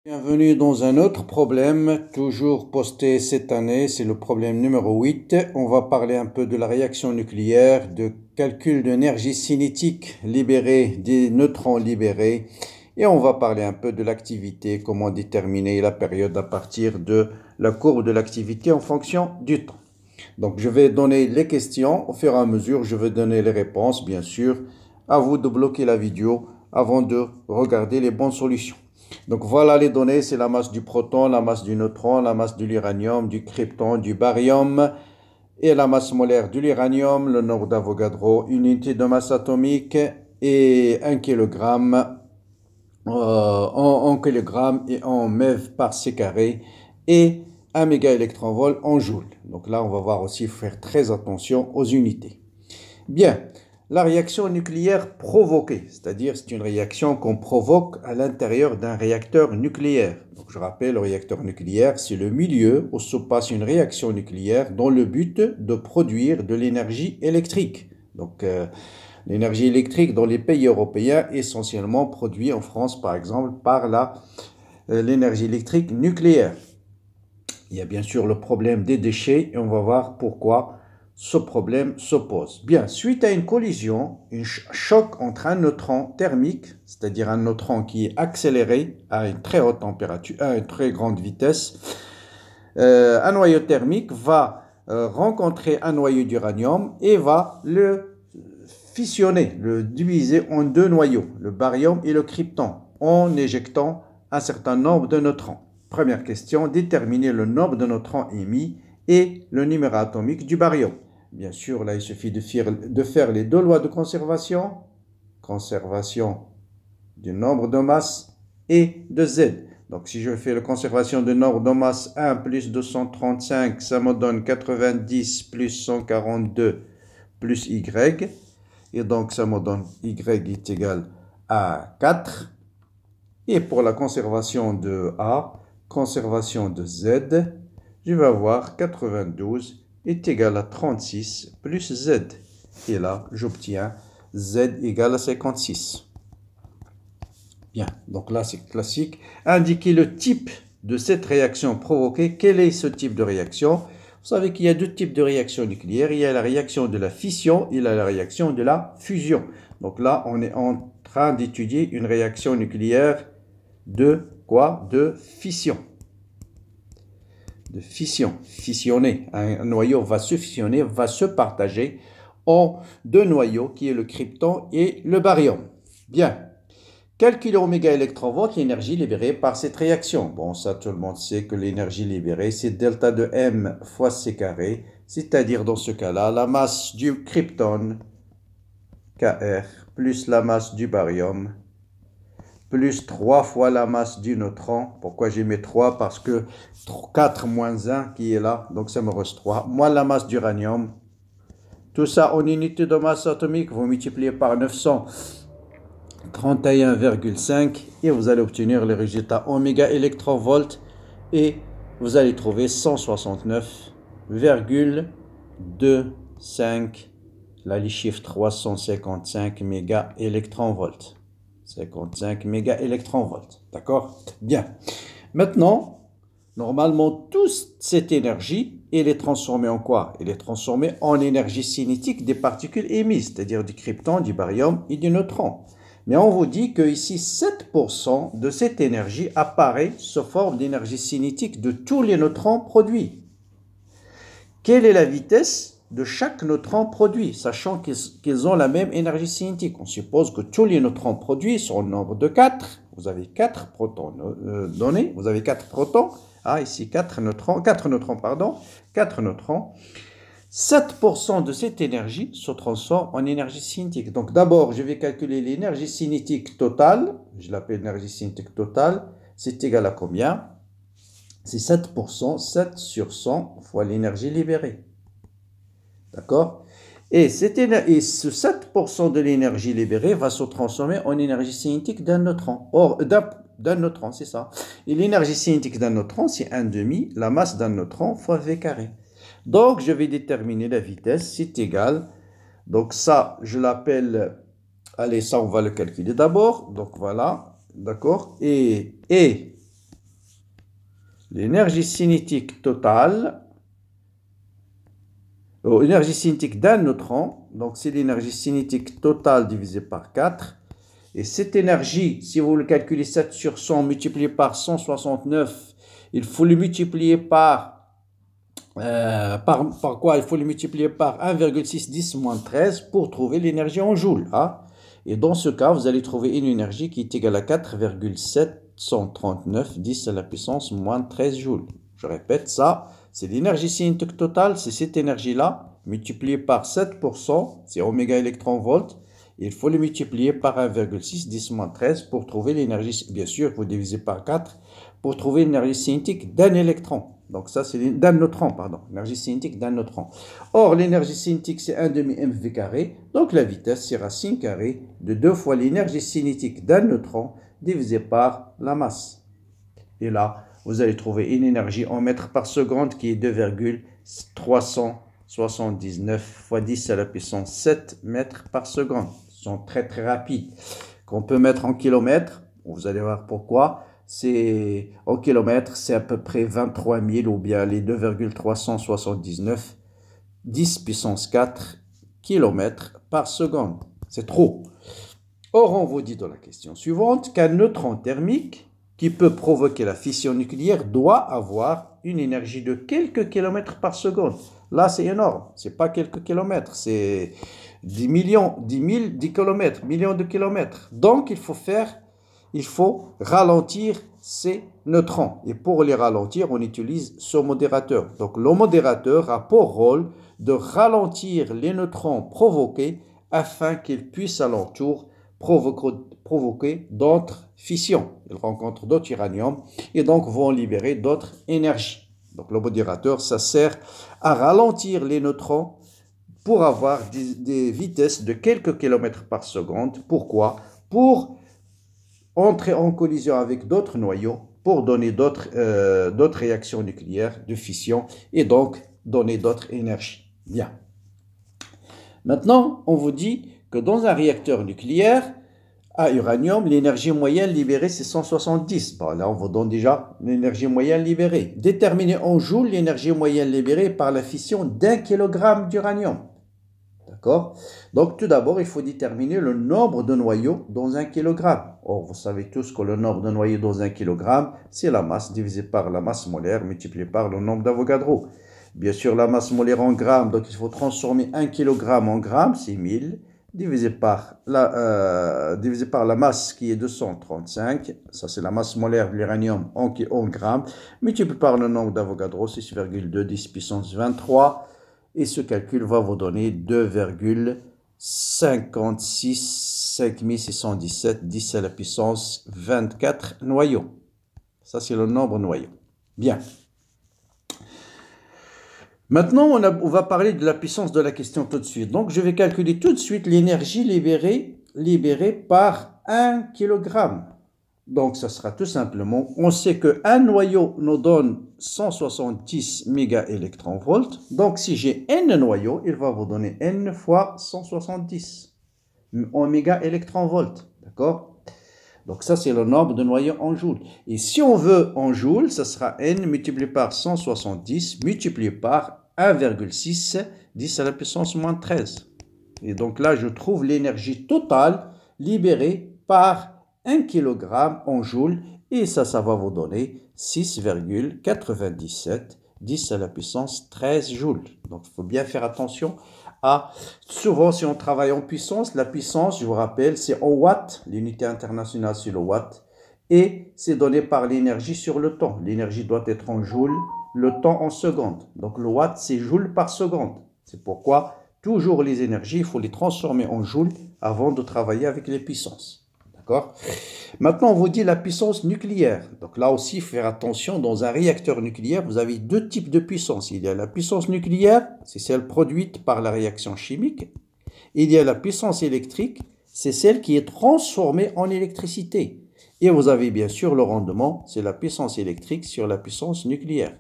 Bienvenue dans un autre problème, toujours posté cette année, c'est le problème numéro 8. On va parler un peu de la réaction nucléaire, de calcul d'énergie cinétique libérée, des neutrons libérés, et on va parler un peu de l'activité, comment déterminer la période à partir de la courbe de l'activité en fonction du temps. Donc je vais donner les questions, au fur et à mesure je vais donner les réponses, bien sûr. À vous de bloquer la vidéo avant de regarder les bonnes solutions. Donc voilà les données, c'est la masse du proton, la masse du neutron, la masse de l'uranium, du krypton, du barium et la masse molaire de l'uranium, le nombre d'Avogadro, unité de masse atomique et 1 kg en kg et en MeV par C carré et 1 mégaélectronvolt en joule. Donc là, on va voir aussi faire très attention aux unités. Bien. La réaction nucléaire provoquée, c'est-à-dire c'est une réaction qu'on provoque à l'intérieur d'un réacteur nucléaire. Donc je rappelle, le réacteur nucléaire, c'est le milieu où se passe une réaction nucléaire dans le but de produire de l'énergie électrique. Donc l'énergie électrique dans les pays européens, essentiellement produite en France par exemple par l'énergie électrique nucléaire. Il y a bien sûr le problème des déchets et on va voir pourquoi ce problème se pose. Bien, suite à une collision, un choc entre un neutron thermique, c'est-à-dire un neutron qui est accéléré à une très haute température, à une très grande vitesse, un noyau thermique va rencontrer un noyau d'uranium et va le fissionner, le diviser en deux noyaux, le barium et le krypton, en éjectant un certain nombre de neutrons. Première question, déterminer le nombre de neutrons émis et le numéro atomique du barium. Bien sûr, là, il suffit de faire les deux lois de conservation. Conservation du nombre de masse et de Z. Donc, si je fais la conservation du nombre de masse 1 plus 235, ça me donne 90 plus 142 plus Y. Et donc, ça me donne Y est égal à 4. Et pour la conservation de A, conservation de Z, je vais avoir 92 est égal à 36 plus Z. Et là, j'obtiens Z égale à 56. Bien, donc là, c'est classique. Indiquer le type de cette réaction provoquée. Quel est ce type de réaction? Vous savez qu'il y a deux types de réactions nucléaires. Il y a la réaction de la fission et la réaction de la fusion. Donc là, on est en train d'étudier une réaction nucléaire de quoi? De fission. De fission, fissionner. Un noyau va se fissionner, va se partager en deux noyaux qui est le krypton et le barium. Bien. Calculer au mégaélectronvolt l'énergie libérée par cette réaction. Bon, ça tout le monde sait que l'énergie libérée c'est delta de M fois C carré, c'est-à-dire dans ce cas-là, la masse du krypton, Kr, plus la masse du barium, plus 3 fois la masse du neutron. Pourquoi j'ai mis 3? Parce que 4 moins 1 qui est là, donc ça me reste 3, moins la masse d'uranium. Tout ça en unité de masse atomique, vous multipliez par 931,5 et vous allez obtenir le résultat en mégaélectronvolts et vous allez trouver 169,25, là les chiffres 355 mégaélectronvolts. 55 mégaélectronvolts. D'accord? Bien. Maintenant, normalement, toute cette énergie, elle est transformée en quoi? Elle est transformée en énergie cinétique des particules émises, c'est-à-dire du krypton, du barium et du neutron. Mais on vous dit que ici, 7% de cette énergie apparaît sous forme d'énergie cinétique de tous les neutrons produits. Quelle est la vitesse de chaque neutron produit, sachant qu'ils ont la même énergie cinétique? On suppose que tous les neutrons produits sont au nombre de 4. Vous avez 4 protons donnés. Vous avez 4 protons. Ah, ici 4 neutrons. 7% de cette énergie se transforme en énergie cinétique. Donc d'abord, je vais calculer l'énergie cinétique totale. Je l'appelle énergie cinétique totale. C'est égal à combien? C'est 7%, 7 sur 100 fois l'énergie libérée. D'accord? Et ce 7% de l'énergie libérée va se transformer en énergie cinétique d'un neutron. Or, d'un neutron, c'est ça. Et l'énergie cinétique d'un neutron, c'est 1/2 la masse d'un neutron fois V carré. Donc, je vais déterminer la vitesse, c'est égal. Donc, ça, je l'appelle, allez, ça, on va le calculer d'abord. Donc, voilà, d'accord. Et l'énergie cinétique totale, l'énergie cinétique d'un neutron, donc c'est l'énergie cinétique totale divisée par 4. Et cette énergie, si vous le calculez 7 sur 100 multiplié par 169, il faut le multiplier par quoi? Il faut le multiplier par 1,610 moins 13 pour trouver l'énergie en joules. Hein? Et dans ce cas, vous allez trouver une énergie qui est égale à 4,739 10 à la puissance moins 13 joules. Je répète, ça, c'est l'énergie cinétique totale, c'est cette énergie-là, multipliée par 7%, c'est oméga électron-volt. Il faut le multiplier par 1,6 10 moins 13 pour trouver l'énergie, bien sûr, vous divisez par 4, pour trouver l'énergie cinétique d'un électron. Donc ça, c'est d'un neutron, pardon, l'énergie cinétique d'un neutron. Or, l'énergie cinétique, c'est 1 demi mv carré, donc la vitesse, c'est racine carrée de 2 fois l'énergie cinétique d'un neutron divisé par la masse. Et là, vous allez trouver une énergie en mètres par seconde qui est 2,379 fois 10 à la puissance 7 mètres par seconde. Ce sont très très rapides. Qu'on peut mettre en kilomètres, vous allez voir pourquoi. C'est en kilomètres, c'est à peu près 23 000 ou bien les 2,379 10 puissance 4 km par seconde. C'est trop. Or, on vous dit dans la question suivante qu'un neutron thermique qui peut provoquer la fission nucléaire doit avoir une énergie de quelques kilomètres par seconde. Là, c'est énorme. C'est pas quelques kilomètres, c'est 10 millions, 10 000, 10 kilomètres, millions de kilomètres. Donc, il faut ralentir ces neutrons. Et pour les ralentir, on utilise ce modérateur. Donc, le modérateur a pour rôle de ralentir les neutrons provoqués afin qu'ils puissent à leur tour provoquer d'autres fissions. Ils rencontrent d'autres uranium et donc vont libérer d'autres énergies. Donc le modérateur, ça sert à ralentir les neutrons pour avoir des vitesses de quelques kilomètres par seconde. Pourquoi? Pour entrer en collision avec d'autres noyaux, pour donner d'autres réactions nucléaires de fission et donc donner d'autres énergies. Bien. Maintenant, on vous dit que dans un réacteur nucléaire à uranium, l'énergie moyenne libérée, c'est 170. Bon, là, on vous donne déjà l'énergie moyenne libérée. Déterminer en joules l'énergie moyenne libérée par la fission d'1 kg d'uranium. D'accord? Donc, tout d'abord, il faut déterminer le nombre de noyaux dans 1 kg. Or, vous savez tous que le nombre de noyaux dans 1 kg, c'est la masse divisée par la masse molaire multipliée par le nombre d'Avogadro. Bien sûr, la masse molaire en grammes, donc il faut transformer 1 kg en grammes, c'est 1000, divisé par la masse qui est 235, ça c'est la masse molaire de l'uranium en grammes, multiplié par le nombre d'Avogadro, 6,2 10 puissance 23, et ce calcul va vous donner 2,56 5617 10 à la puissance 24 noyaux. Ça c'est le nombre de noyaux. Bien. Maintenant, on va parler de la puissance de la question tout de suite. Donc, je vais calculer tout de suite l'énergie libérée par 1 kg. Donc, ça sera tout simplement, on sait qu'un noyau nous donne 170 mégaélectronvolts. Donc, si j'ai n noyaux, il va vous donner n fois 170 en mégaélectronvolts. D'accord? Donc ça, c'est le nombre de noyaux en joules. Et si on veut en joules, ça sera n multiplié par 170 multiplié par 1,6 10 à la puissance moins 13. Et donc là, je trouve l'énergie totale libérée par 1 kg en joules. Et ça va vous donner 6,97 10 à la puissance 13 joules. Donc il faut bien faire attention. Souvent, si on travaille en puissance, la puissance, je vous rappelle, c'est en watts, l'unité internationale c'est le watt, et c'est donné par l'énergie sur le temps. L'énergie doit être en joules, le temps en secondes. Donc le watt, c'est joules par seconde. C'est pourquoi toujours les énergies, il faut les transformer en joules avant de travailler avec les puissances. D'accord? Maintenant, on vous dit la puissance nucléaire. Donc là aussi, il faut faire attention, dans un réacteur nucléaire, vous avez deux types de puissance. Il y a la puissance nucléaire, c'est celle produite par la réaction chimique. Il y a la puissance électrique, c'est celle qui est transformée en électricité. Et vous avez bien sûr le rendement, c'est la puissance électrique sur la puissance nucléaire.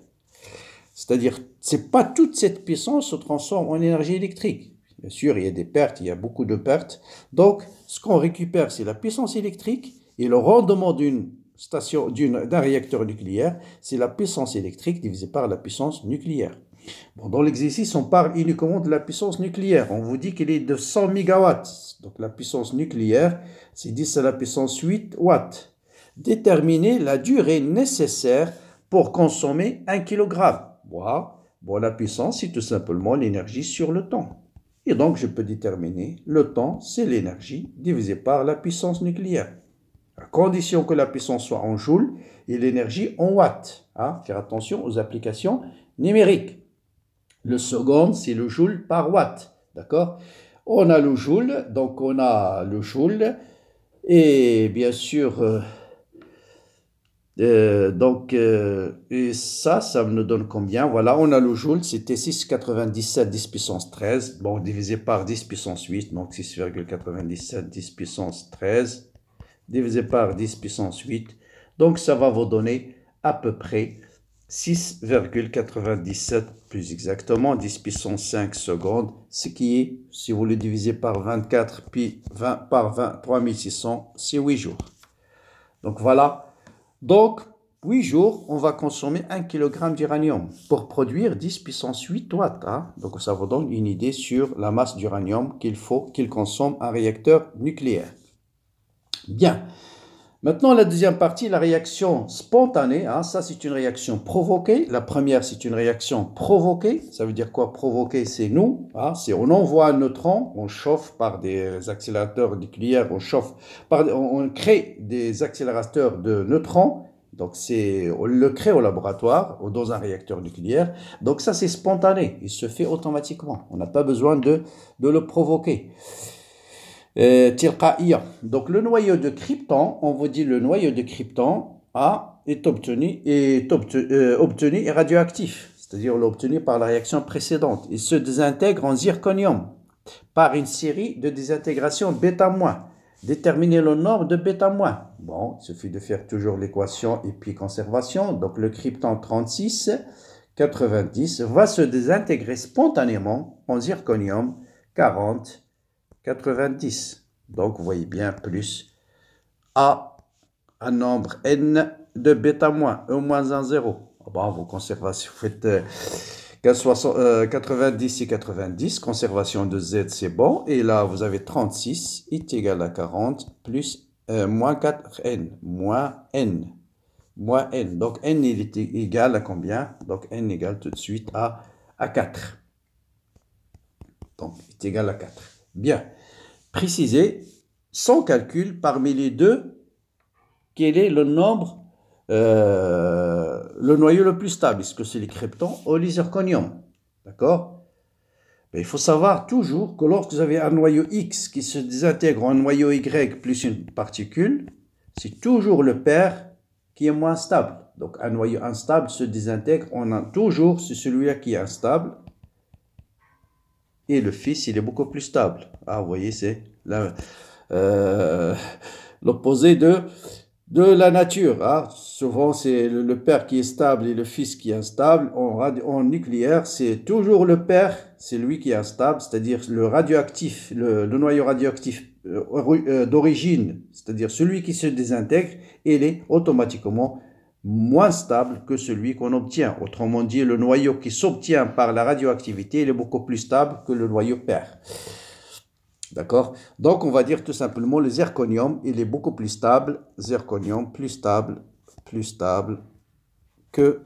C'est-à-dire, c'est pas toute cette puissance se transforme en énergie électrique. Bien sûr, il y a des pertes, il y a beaucoup de pertes. Donc, ce qu'on récupère, c'est la puissance électrique et le rendement d'une d'un réacteur nucléaire, c'est la puissance électrique divisée par la puissance nucléaire. Bon, dans l'exercice, on parle uniquement de la puissance nucléaire. On vous dit qu'elle est de 100 MW. Donc la puissance nucléaire, c'est 10 à la puissance 8 watts. Déterminer la durée nécessaire pour consommer 1 kg. Voilà. Bon, la puissance, c'est tout simplement l'énergie sur le temps. Et donc, je peux déterminer le temps, c'est l'énergie divisée par la puissance nucléaire. À condition que la puissance soit en joules et l'énergie en watts. Hein? Faire attention aux applications numériques. Le second, c'est le joule par watt. D'accord? On a le joule, donc on a le joule. Et bien sûr, et ça me donne combien? Voilà, on a le joule, c'était 6,97 10 puissance 13. Bon, divisé par 10 puissance 8, donc 6,97 10 puissance 13. Divisé par 10 puissance 8. Donc, ça va vous donner à peu près 6,97 plus exactement 10 puissance 5 secondes, ce qui est, si vous le divisez par 24 puis 20 par 20, 3600, c'est 8 jours. Donc voilà, donc 8 jours, on va consommer 1 kg d'uranium pour produire 10 puissance 8 watts. Hein? Donc ça vous donne une idée sur la masse d'uranium qu'il consomme un réacteur nucléaire. Bien. Maintenant, la deuxième partie, la réaction spontanée. Hein, ça, c'est une réaction provoquée. La première, c'est une réaction provoquée. Ça veut dire quoi? Provoquée, c'est nous. Hein, c'est on envoie un neutron, on chauffe par des accélérateurs nucléaires, on crée des accélérateurs de neutrons. Donc, on le crée au laboratoire, dans un réacteur nucléaire. Donc, ça, c'est spontané. Il se fait automatiquement. On n'a pas besoin de le provoquer. Donc le noyau de krypton, on vous dit le noyau de krypton est obtenu et radioactif, c'est-à-dire l'obtenu par la réaction précédente. Il se désintègre en zirconium par une série de désintégrations β-. Déterminer le nombre de β-. Bon, il suffit de faire toujours l'équation et puis conservation. Donc le krypton 36, 90 va se désintégrer spontanément en zirconium 40, 90. Donc, vous voyez bien, plus A, un nombre N de β-, E moins 1, 0. Bon, vous conservez, vous faites 90 et 90, conservation de Z, c'est bon. Et là, vous avez 36 est égal à 40 plus moins 4N, moins N. Moins N. Donc, N, il est égal à combien? Donc, N égale tout de suite à 4. Donc, il est égal à 4. Bien. Préciser, sans calcul, parmi les deux, quel est le nombre, le noyau le plus stable. Est-ce que c'est les kryptons ou les zirconium? D'accord? Il faut savoir toujours que lorsque vous avez un noyau X qui se désintègre en noyau Y plus une particule, c'est toujours le pair qui est moins stable. Donc, un noyau instable se désintègre, on a toujours, c'est celui-là qui est instable. Et le fils, il est beaucoup plus stable. Ah, vous voyez, c'est l'opposé de la nature. Hein. Souvent, c'est le père qui est stable et le fils qui est instable. En nucléaire, c'est toujours le père, c'est lui qui est instable, c'est-à-dire le radioactif, le noyau radioactif d'origine, c'est-à-dire celui qui se désintègre, il est automatiquement moins stable que celui qu'on obtient. Autrement dit, le noyau qui s'obtient par la radioactivité, il est beaucoup plus stable que le noyau père. D'accord? Donc, on va dire tout simplement le zirconium, il est beaucoup plus stable. Zirconium, plus stable que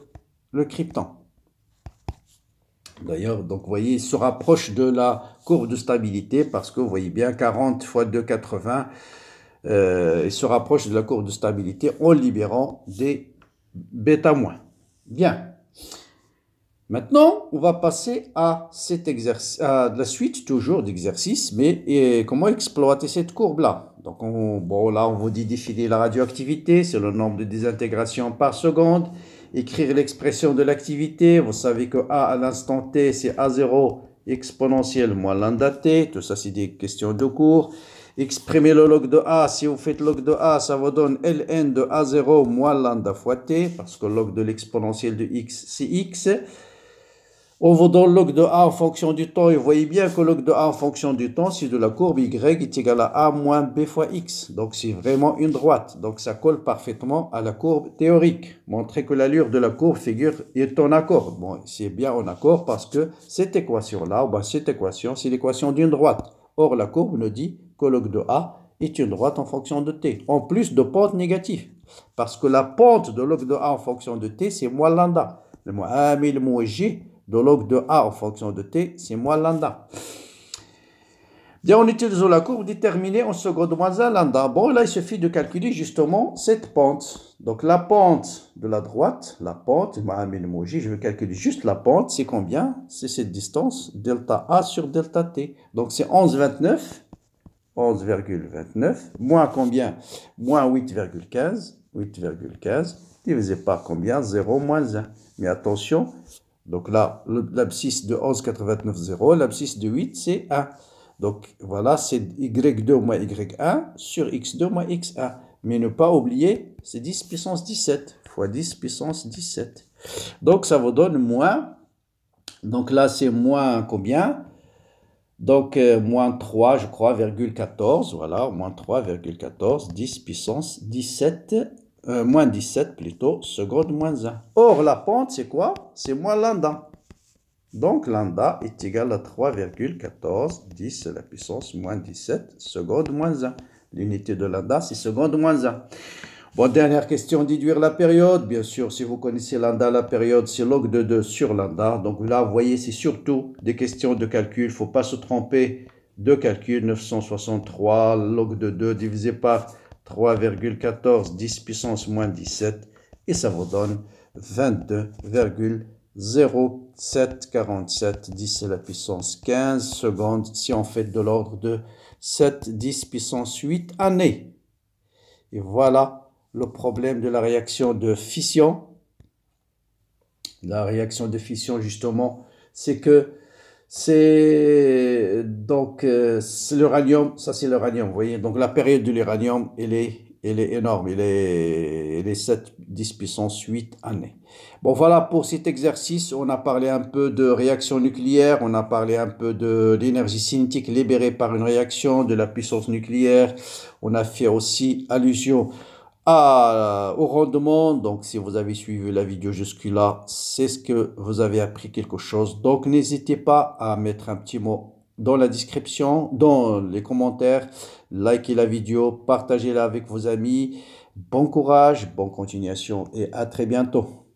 le krypton. D'ailleurs, donc, vous voyez, il se rapproche de la courbe de stabilité parce que vous voyez bien, 40 fois 2, 80, il se rapproche de la courbe de stabilité en libérant des β-. Bien. Maintenant, on va passer à la suite toujours d'exercices, mais comment exploiter cette courbe-là? Donc, là, on vous dit définir la radioactivité, c'est le nombre de désintégrations par seconde. Écrire l'expression de l'activité, vous savez que A à l'instant T, c'est A0 exponentielle moins lambda T. Tout ça, c'est des questions de cours. Exprimer le log de A, si vous faites log de A, ça vous donne ln de A0 moins lambda fois T, parce que log de l'exponentielle de X, c'est X. On vous donne log de A en fonction du temps et vous voyez bien que log de A en fonction du temps, c'est de la courbe Y est égal à A moins B fois X. Donc c'est vraiment une droite. Donc ça colle parfaitement à la courbe théorique. Montrer que l'allure de la courbe figure est en accord. Bon, c'est bien en accord parce que cette équation-là, cette équation, c'est l'équation d'une droite. Or, la courbe nous dit que log de A est une droite en fonction de t, en plus de pente négative. Parce que la pente de log de A en fonction de t, c'est moins lambda. Le moins A, le moins G de log de A en fonction de t, c'est moins lambda. Bien, en utilisant la courbe déterminée en seconde moins 1 lambda. Bon, là, il suffit de calculer justement cette pente. Donc, la pente de la droite, la pente, je vais calculer juste la pente, c'est combien? C'est cette distance, delta A sur delta t. Donc, c'est 11,29. 11,29, moins combien? Moins 8,15. 8,15 divisé par combien? 0 moins 1. Mais attention, donc là, l'abscisse de 11,89, 0. L'abscisse de 8, c'est 1. Donc voilà, c'est y2 moins y1 sur x2 moins x1. Mais ne pas oublier, c'est 10 puissance 17 fois 10 puissance 17. Donc ça vous donne moins. Donc là, c'est moins combien? Donc, moins 3, je crois, 14, voilà, moins 3,14, 10 puissance 17, moins 17 plutôt, seconde moins 1. Or, la pente, c'est quoi? C'est moins lambda. Donc, lambda est égal à 3,14, 10 à la puissance moins 17, seconde moins 1. L'unité de lambda, c'est seconde moins 1. Bon, dernière question, déduire la période. Bien sûr, si vous connaissez lambda, la période, c'est log de 2 sur lambda. Donc là, vous voyez, c'est surtout des questions de calcul. Il ne faut pas se tromper de calcul. 963, log de 2 divisé par 3,14, 10 puissance moins 17. Et ça vous donne 22,0747, 10 à la puissance 15 secondes. Si on fait de l'ordre de 7, 10 puissance 8 années. Et voilà le problème de la réaction de fission. La réaction de fission, justement, c'est que c'est donc l'uranium, ça c'est l'uranium, vous voyez. Donc la période de l'uranium, elle est énorme, elle est 7, 10 puissance 8 années. Bon, voilà pour cet exercice. On a parlé un peu de réaction nucléaire, on a parlé un peu de l'énergie cinétique libérée par une réaction, de la puissance nucléaire. On a fait aussi allusion au rendement. Donc si vous avez suivi la vidéo jusque-là, c'est ce que vous avez appris quelque chose. Donc n'hésitez pas à mettre un petit mot dans la description, dans les commentaires, likez la vidéo, partagez-la avec vos amis. Bon courage, bonne continuation et à très bientôt.